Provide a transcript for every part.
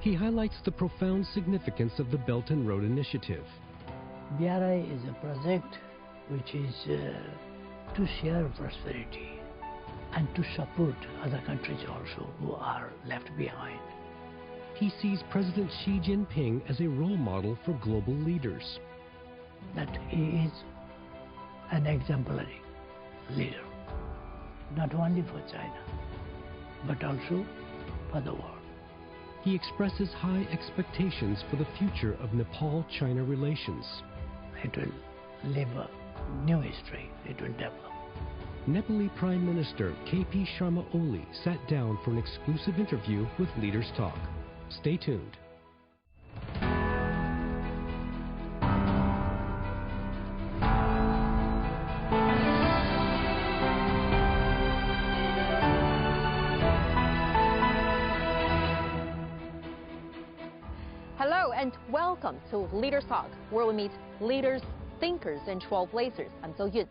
He highlights the profound significance of the Belt and Road Initiative. BRI is a project which is to share prosperity and to support other countries also who are left behind. He sees President Xi Jinping as a role model for global leaders. That he is an exemplary leader, not only for China, but also for the world. He expresses high expectations for the future of Nepal-China relations. It will live a new history, it will develop. Nepali Prime Minister KP Sharma Oli sat down for an exclusive interview with Leaders Talk. Stay tuned. Hello and welcome to Leaders Talk, where we meet leaders, thinkers, and trailblazers. I'm So Yun.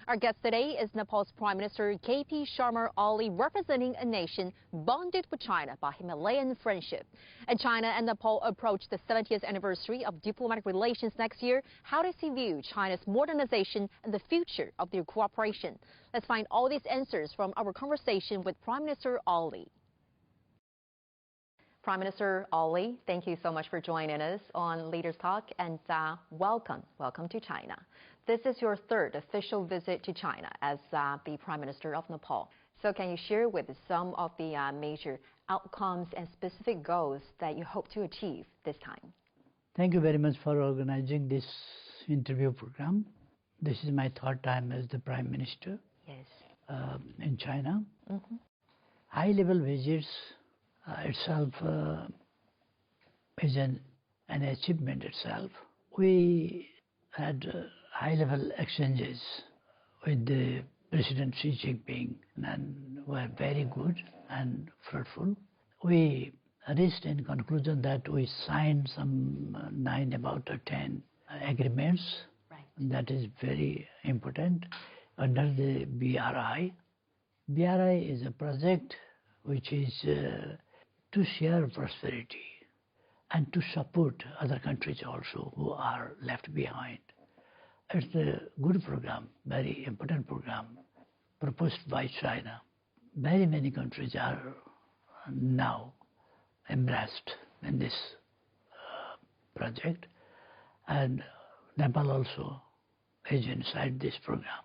Our guest today is Nepal's Prime Minister KP Sharma Oli, representing a nation bonded with China by Himalayan friendship. And China and Nepal approach the 70th anniversary of diplomatic relations next year. How does he view China's modernization and the future of their cooperation? Let's find all these answers from our conversation with Prime Minister Oli. Prime Minister Oli, thank you so much for joining us on Leaders Talk, and welcome to China. This is your third official visit to China as the Prime Minister of Nepal. So can you share with us some of the major outcomes and specific goals that you hope to achieve this time? Thank you very much for organizing this interview program. This is my third time as the Prime Minister in China. High-level visits itself is an achievement itself. We had high-level exchanges with the President Xi Jinping and were very good and fruitful. We reached in conclusion that we signed some 9 about 10 agreements. Right. That is very important under the BRI. BRI is a project which is to share prosperity and to support other countries also who are left behind. It's a good program, very important program proposed by China. Very many countries are now embraced in this project, and Nepal also is inside this program,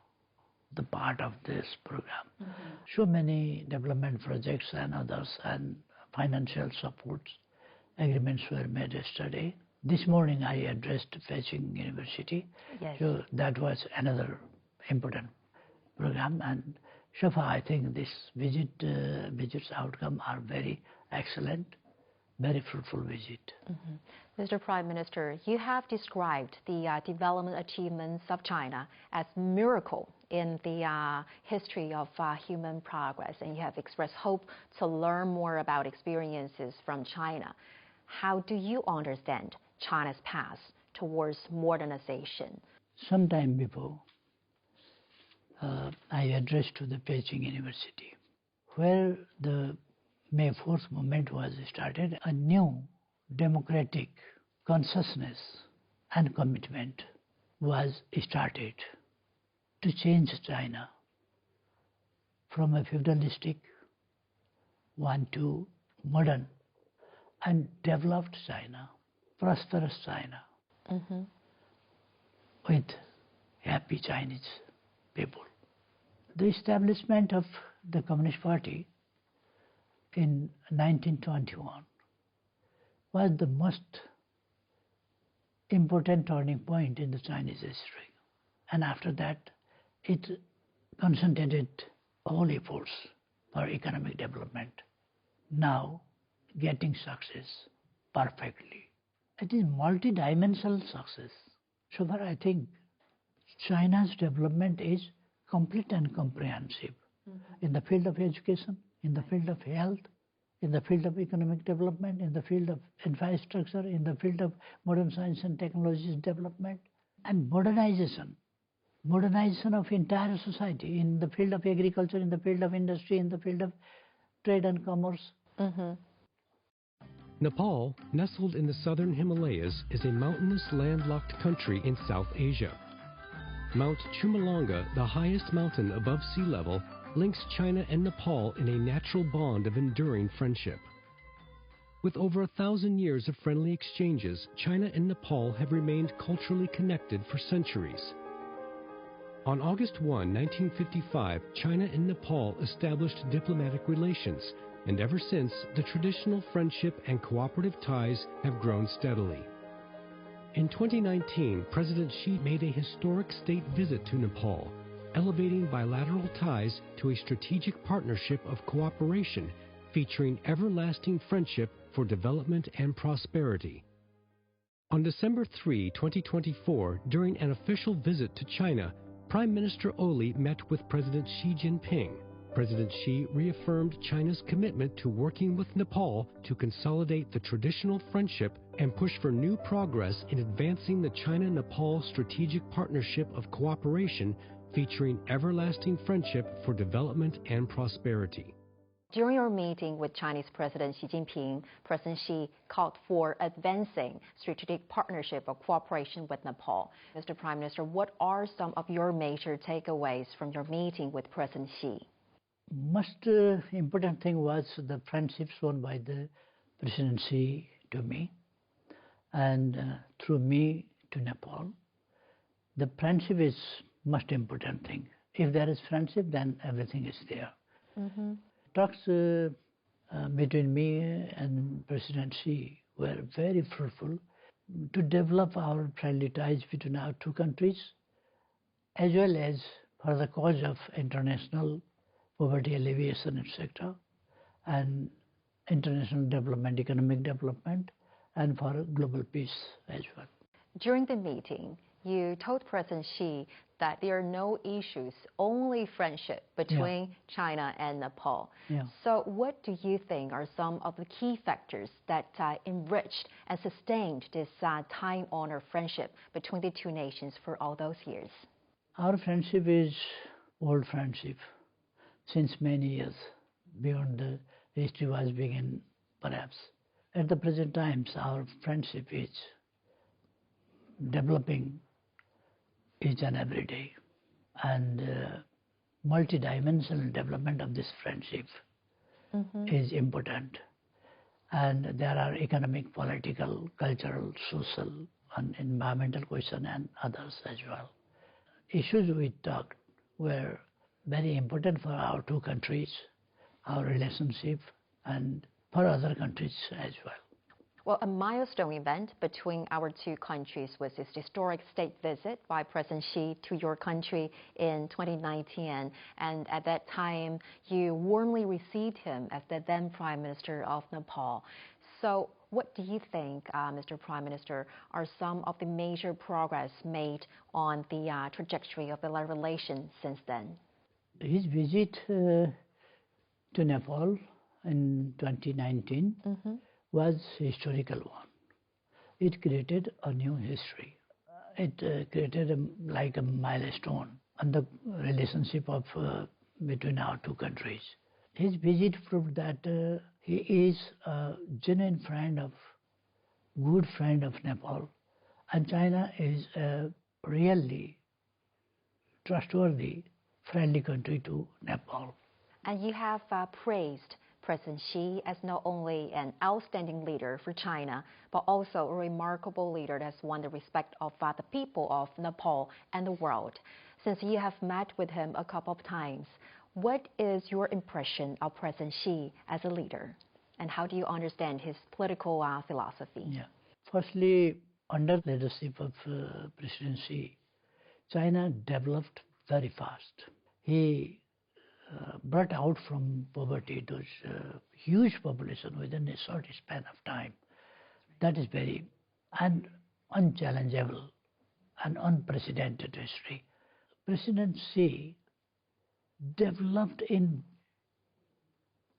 the part of this program. So many development projects and others and financial support agreements were made yesterday. This morning I addressed Beijing University, so that was another important program, and so far I think this visit's outcome are very excellent, very fruitful visit. Mr. Prime Minister, you have described the development achievements of China as miracle in the history of human progress, and you have expressed hope to learn more about experiences from China. How do you understand China's path towards modernization? Some time before, I addressed to the Beijing University, where the May 4th movement was started. A new democratic consciousness and commitment was started to change China from a feudalistic one to modern and developed China, prosperous China, with happy Chinese people. The establishment of the Communist Party in 1921 was the most important turning point in the Chinese history. And after that, it concentrated all efforts for economic development. Now, getting success perfectly. It is multi-dimensional success. So far, I think China's development is complete and comprehensive in the field of education, in the field of health, in the field of economic development, in the field of infrastructure, in the field of modern science and technologies development, and modernization of entire society in the field of agriculture, in the field of industry, in the field of trade and commerce. Nepal, nestled in the southern Himalayas, is a mountainous landlocked country in South Asia. Mount Chumalonga, the highest mountain above sea level, links China and Nepal in a natural bond of enduring friendship. With over 1,000 years of friendly exchanges, China and Nepal have remained culturally connected for centuries. On August 1, 1955, China and Nepal established diplomatic relations, and ever since, the traditional friendship and cooperative ties have grown steadily. In 2019, President Xi made a historic state visit to Nepal, elevating bilateral ties to a strategic partnership of cooperation featuring everlasting friendship for development and prosperity. On December 3, 2024, during an official visit to China, Prime Minister Oli met with President Xi Jinping. President Xi reaffirmed China's commitment to working with Nepal to consolidate the traditional friendship and push for new progress in advancing the China-Nepal strategic partnership of cooperation featuring everlasting friendship for development and prosperity. During your meeting with Chinese President Xi Jinping, President Xi called for advancing strategic partnership or cooperation with Nepal. Mr. Prime Minister, what are some of your major takeaways from your meeting with President Xi? Most important thing was the friendship shown by the President Xi to me and through me to Nepal. The friendship is most important thing. If there is friendship, then everything is there. Mm-hmm. Talks between me and President Xi were very fruitful to develop our friendly ties between our two countries, as well as for the cause of international poverty alleviation, etc., and international development, economic development, and for global peace as well. During the meeting, you told President Xi that there are no issues, only friendship between China and Nepal. So what do you think are some of the key factors that enriched and sustained this time-honored friendship between the two nations for all those years? Our friendship is old friendship since many years, beyond the history was begun perhaps. At the present times, our friendship is developing each and every day, and multidimensional development of this friendship is important. And there are economic, political, cultural, social, and environmental questions and others as well. Issues we talked were very important for our two countries, our relationship, and for other countries as well. Well, a milestone event between our two countries was this historic state visit by President Xi to your country in 2019. And at that time, you warmly received him as the then Prime Minister of Nepal. So what do you think, Mr. Prime Minister, are some of the major progress made on the trajectory of the relations since then? His visit to Nepal in 2019 was a historical one. It created a new history. It created like a milestone in the relationship of between our two countries. His visit proved that he is a genuine friend of, good friend of Nepal, and China is a really trustworthy, friendly country to Nepal. And you have praised President Xi as not only an outstanding leader for China, but also a remarkable leader that's won the respect of the people of Nepal and the world. Since you have met with him a couple of times, what is your impression of President Xi as a leader? And how do you understand his political philosophy? Firstly, under the leadership of President Xi, China developed very fast. He brought out from poverty those huge population within a short span of time. That is very unchallengeable and unprecedented history. President Xi developed in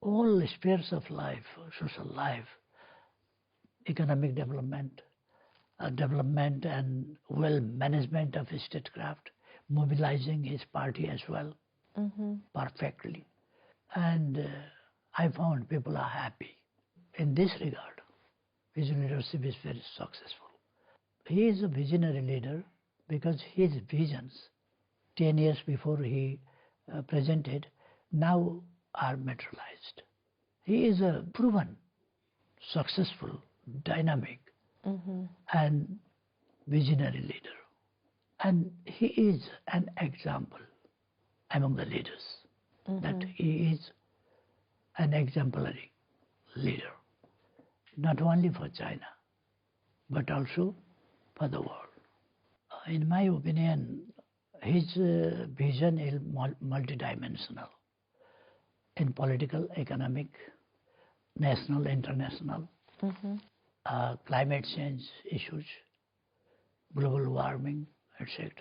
all spheres of life, social life, economic development, development and well management of his statecraft, mobilizing his party as well. Perfectly. And I found people are happy. In this regard, his leadership is very successful. He is a visionary leader because his visions, 10 years before he presented, now are materialized. He is a proven, successful, dynamic, and visionary leader. And he is an example among the leaders, that he is an exemplary leader, not only for China, but also for the world. In my opinion, his vision is multidimensional in political, economic, national, international, climate change issues, global warming, etc.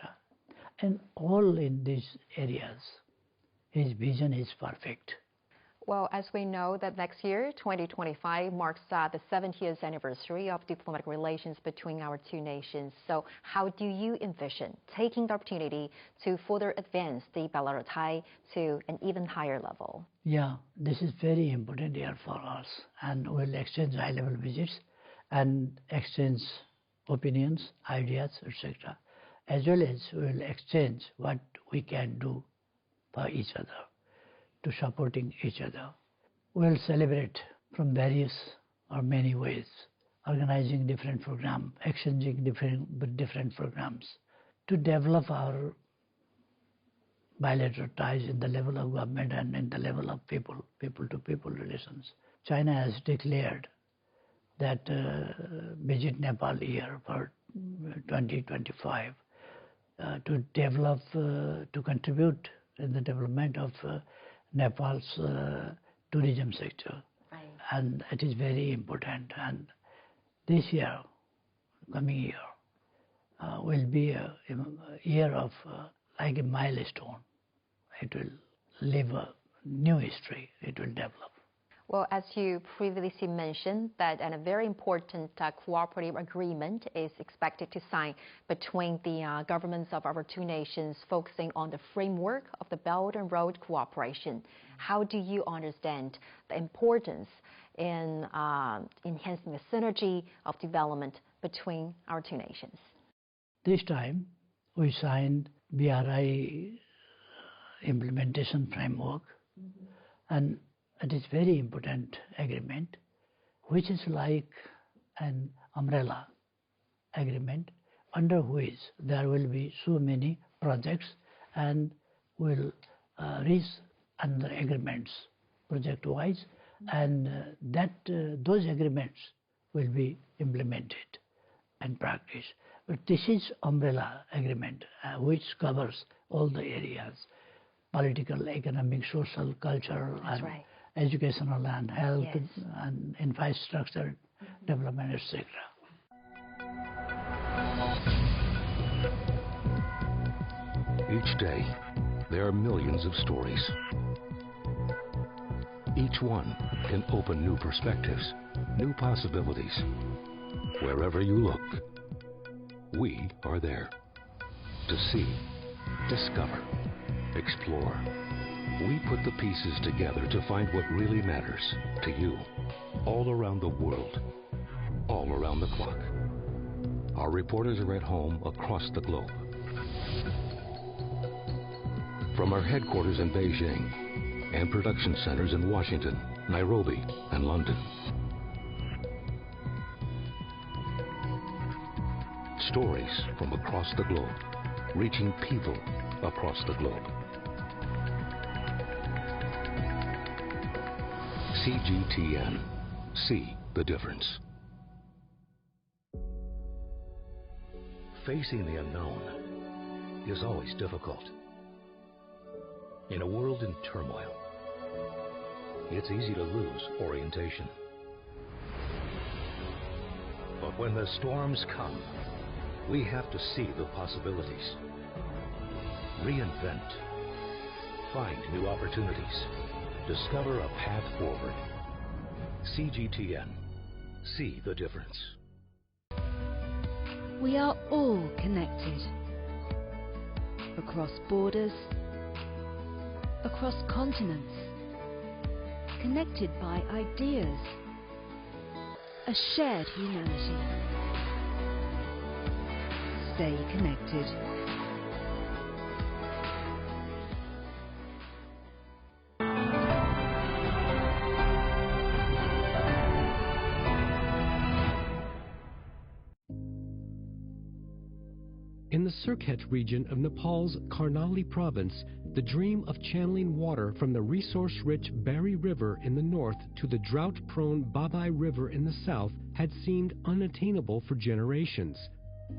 And all in these areas, his vision is perfect. Well, as we know that next year, 2025, marks the 70th anniversary of diplomatic relations between our two nations. So how do you envision taking the opportunity to further advance the bilateral tie to an even higher level? Yeah, this is very important year for us, and we'll exchange high-level visits and exchange opinions, ideas, etc. As well as we'll exchange what we can do for each other, to supporting each other. We'll celebrate from various or many ways, organizing different programs, exchanging different programs to develop our bilateral ties in the level of government and in the level of people-to-people relations. China has declared that visit Nepal year for 2025 to develop, to contribute in the development of Nepal's tourism sector. Right. And it is very important. And this year, coming year, will be a year of like a milestone. It will live a new history. It will develop. Well, as you previously mentioned, that a very important cooperative agreement is expected to sign between the governments of our two nations, focusing on the framework of the Belt and Road cooperation. How do you understand the importance in enhancing the synergy of development between our two nations? This time, we signed BRI implementation framework, and it is very important agreement, which is like an umbrella agreement under which there will be so many projects and will reach under agreements project-wise, and those agreements will be implemented and practiced. But this is umbrella agreement which covers all the areas: political, economic, social, cultural, and educational, and health, and infrastructure development, etc. Each day, there are millions of stories. Each one can open new perspectives, new possibilities. Wherever you look, we are there to see, discover, explore. We put the pieces together to find what really matters to you, all around the world, all around the clock. Our reporters are at home across the globe. From our headquarters in Beijing and production centers in Washington, Nairobi, and London. Stories from across the globe, reaching people across the globe. CGTN. See the difference. Facing the unknown is always difficult. In a world in turmoil, it's easy to lose orientation. But when the storms come, we have to see the possibilities. Reinvent. Find new opportunities. Discover a path forward. CGTN. See the difference. We are all connected. Across borders, across continents, connected by ideas, a shared humanity. Stay connected. In the Sirkhet region of Nepal's Karnali province, the dream of channeling water from the resource-rich Bari River in the north to the drought-prone Babai River in the south had seemed unattainable for generations.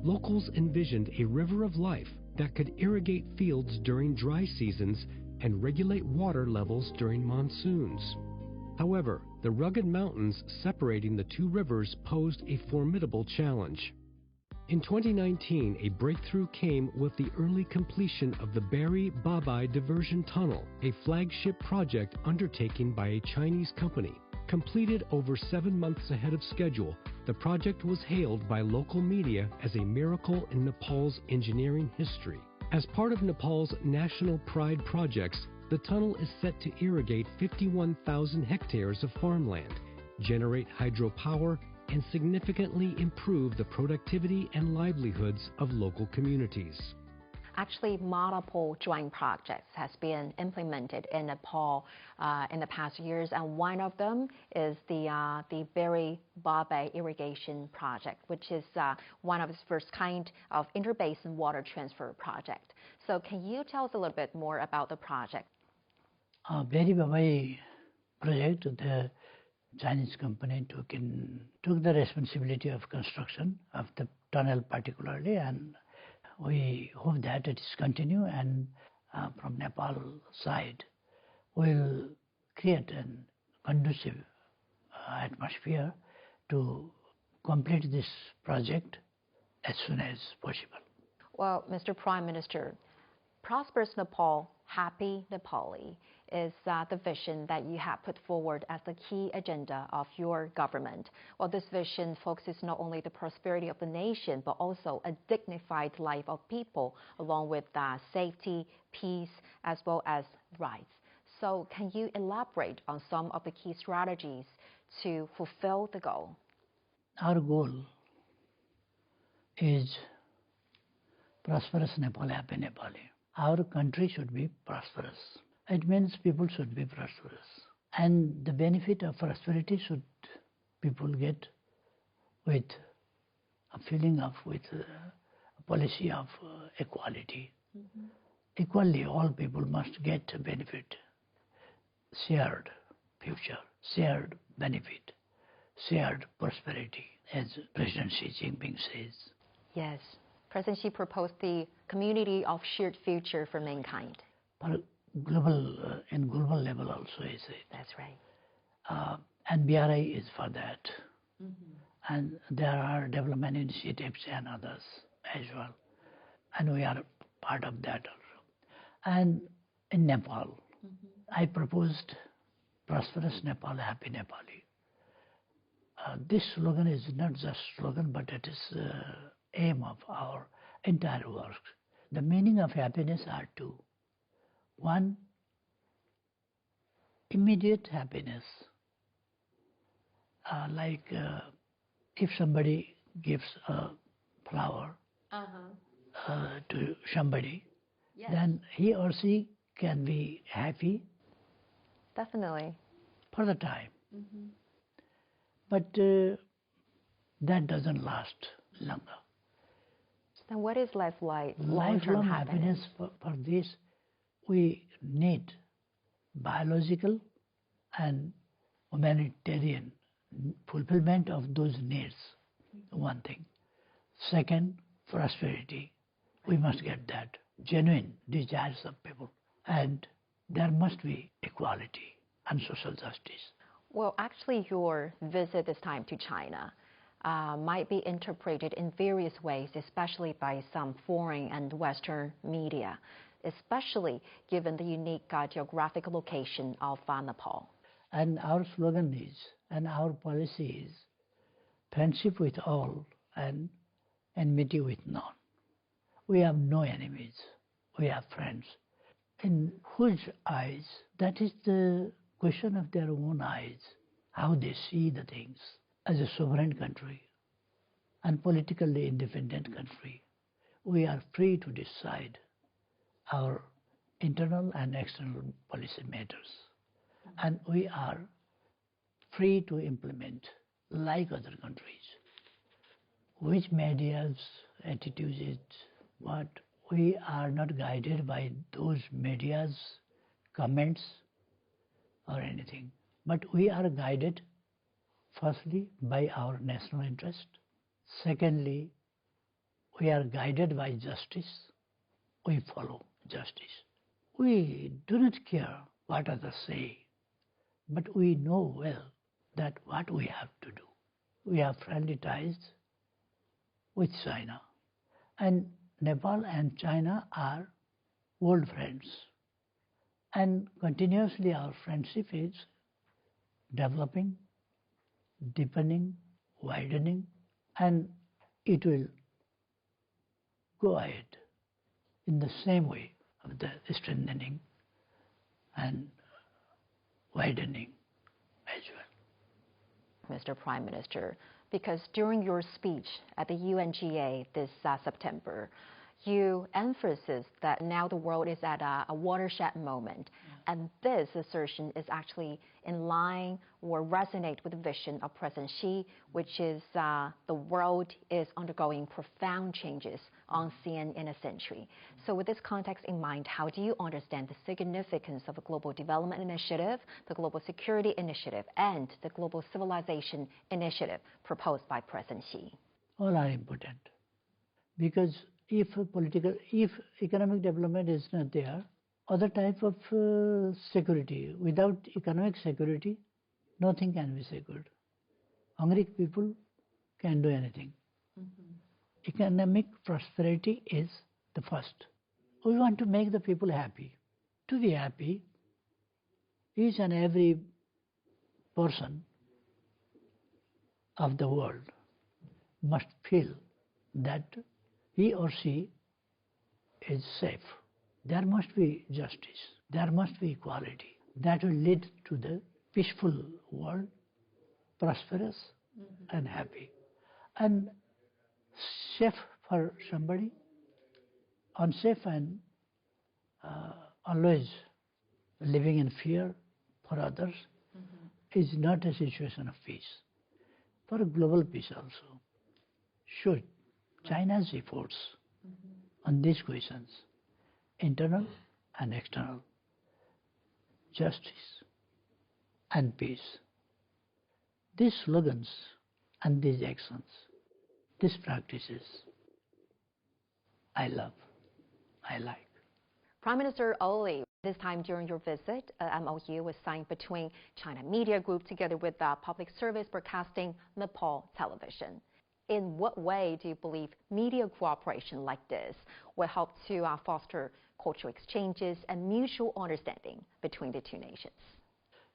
Locals envisioned a river of life that could irrigate fields during dry seasons and regulate water levels during monsoons. However, the rugged mountains separating the two rivers posed a formidable challenge. In 2019, a breakthrough came with the early completion of the Bari-Babai Diversion Tunnel, a flagship project undertaken by a Chinese company. Completed over 7 months ahead of schedule, the project was hailed by local media as a miracle in Nepal's engineering history. As part of Nepal's national pride projects, the tunnel is set to irrigate 51,000 hectares of farmland, generate hydropower, and significantly improve the productivity and livelihoods of local communities. Actually, multiple joint projects has been implemented in Nepal in the past years, and one of them is the Bari-Babai irrigation project, which is one of its first kind of interbasin water transfer project. So can you tell us a little bit more about the project? Bari-Babai project, the Chinese company took the responsibility of construction of the tunnel particularly, and we hope that it is continue, and from Nepal side will create a conducive atmosphere to complete this project as soon as possible. Well, Mr. Prime Minister, prosperous Nepal, happy Nepali is the vision that you have put forward as the key agenda of your government. Well, this vision focuses not only the prosperity of the nation, but also a dignified life of people, along with safety, peace, as well as rights. So can you elaborate on some of the key strategies to fulfill the goal? Our goal is prosperous Nepal, happy Nepali. Our country should be prosperous. It means people should be prosperous. And the benefit of prosperity should people get with a feeling of, with a policy of equality. Mm-hmm. Equally, all people must get a benefit, shared future, shared benefit, shared prosperity, as President Xi Jinping says. Yes. President Xi proposed the community of shared future for mankind. But global, in global level also is it. That's right. And BRI is for that. Mm-hmm. And there are development initiatives and others as well. And we are part of that also. And in Nepal, I proposed prosperous Nepal, happy Nepali. This slogan is not just slogan, but it is aim of our entire work. The meaning of happiness are two. One, immediate happiness, like if somebody gives a flower to somebody, yes, then he or she can be happy. Definitely. For the time. Mm-hmm. But that doesn't last longer. Then what is life like? Lifelong happiness for this, we need biological and humanitarian fulfillment of those needs, one thing. Second, prosperity. We must get that, genuine desires of people. And there must be equality and social justice. Well, actually, your visit this time to China might be interpreted in various ways, especially by some foreign and Western media, especially given the unique geographic location of Nepal. And our slogan is, and our policy is, friendship with all and enmity with none. We have no enemies, we have friends. In whose eyes, that is the question of their own eyes, how they see the things. as a sovereign country and politically independent country, we are free to decide our internal and external policy matters. And we are free to implement, like other countries, which media's attitudes is what. We are not guided by those media's comments or anything, but we are guided firstly by our national interest. Secondly, we are guided by justice. We follow justice. We do not care what others say, but we know well that what we have to do. We have friendly ties with China, and Nepal and China are old friends, and continuously our friendship is developing, deepening, widening, and it will go ahead in the same way of the strengthening and widening as well. Mr. Prime Minister, because during your speech at the UNGA this September, you emphasized that now the world is at a watershed moment. And this assertion is actually in line or resonate with the vision of President Xi, which is the world is undergoing profound changes unseen in a century. So with this context in mind, how do you understand the significance of a global development initiative, the global security initiative, and the global civilization initiative proposed by President Xi? All are important, because if economic development is not there, other type of security, without economic security, nothing can be secured. Hungry people can do anything. Economic prosperity is the first. We want to make the people happy. To be happy, each and every person of the world must feel that he or she is safe. There must be justice. There must be equality. That will lead to the peaceful world, prosperous and happy. And safe for somebody, unsafe and always living in fear for others is not a situation of peace. For global peace also, should China's efforts on these questions, internal and external, justice and peace, these slogans and these actions, these practices, I love, I like. Prime Minister Oli, this time during your visit, MOU was signed between China Media Group together with Public Service Broadcasting Nepal Television. In what way do you believe media cooperation like this will help to foster cultural exchanges and mutual understanding between the two nations?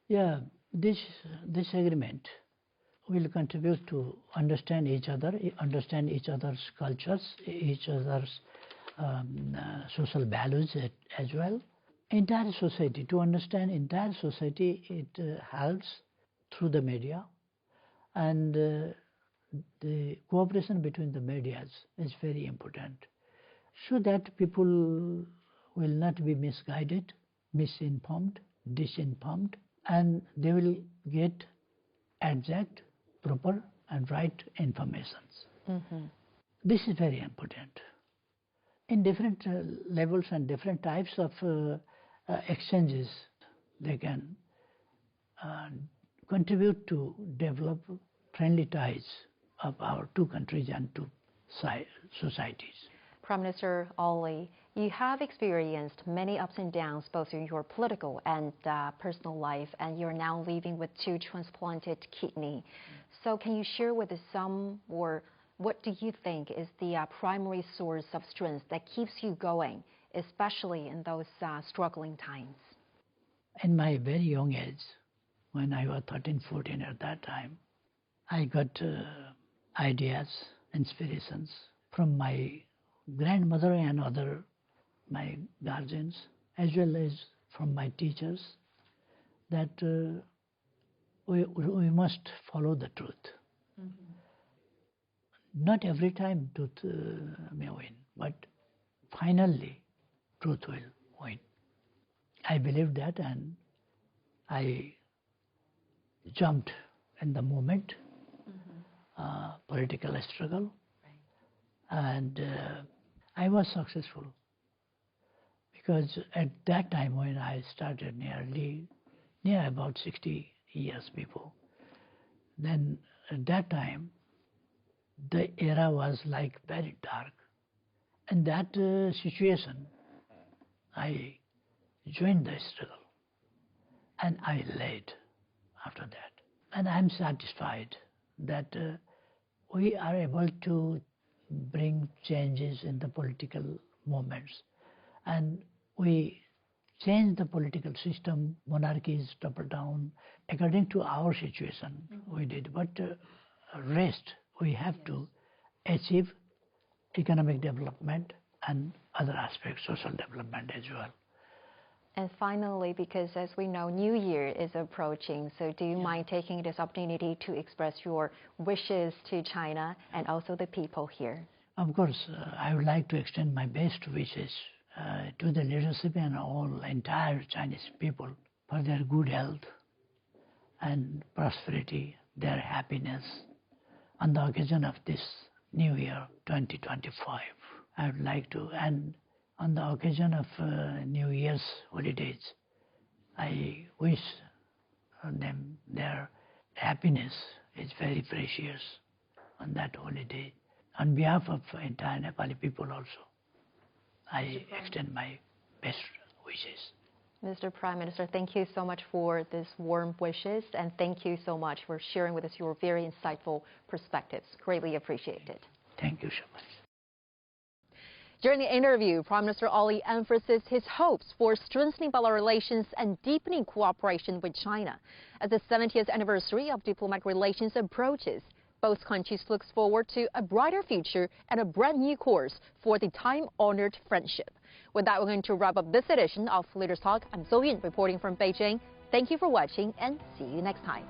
Yeah, this agreement will contribute to understand each other's cultures, each other's social values as well. Entire society, to understand entire society, it helps through the media, and the cooperation between the medias is very important, so that people will not be misguided, misinformed, disinformed, and they will get exact, proper and right informations. This is very important. In different levels and different types of exchanges, they can contribute to develop friendly ties of our two countries and two societies. Prime Minister Oli, you have experienced many ups and downs both in your political and personal life, and you're now living with 2 transplanted kidneys. So can you share with us some, or what do you think is the primary source of strength that keeps you going, especially in those struggling times? In my very young age, when I was 13, 14 at that time, I got ideas, inspirations from my grandmother and my guardians, as well as from my teachers, that we must follow the truth. not every time truth may win, but finally truth will win. I believe that, and I jumped in the moment, political struggle, and I was successful because at that time when I started near about 60 years before, then at that time the era was like very dark. In that situation, I joined the struggle and I led after that. And I'm satisfied that we are able to bring changes in the political movements, and we change the political system. Monarchies topple down according to our situation. We did, but rest we have to achieve economic development and other aspects, social development as well. And finally, because as we know, New Year is approaching, so do you mind taking this opportunity to express your wishes to China and also the people here? Of course, I would like to extend my best wishes to the leadership and all entire Chinese people for their good health and prosperity, their happiness on the occasion of this New Year 2025. I would like to, and on the occasion of New Year's holidays, I wish them their happiness is very precious on that holiday. On behalf of entire Nepali people also, I extend my best wishes. Mr. Prime Minister, thank you so much for this warm wishes, and thank you so much for sharing with us your very insightful perspectives. Greatly appreciated. Thank you so much. During the interview, Prime Minister Oli emphasized his hopes for strengthening bilateral relations and deepening cooperation with China. As the 70th anniversary of diplomatic relations approaches, both countries look forward to a brighter future and a brand new course for the time-honored friendship. With that, we're going to wrap up this edition of Leaders Talk. I'm So Yun reporting from Beijing. Thank you for watching and see you next time.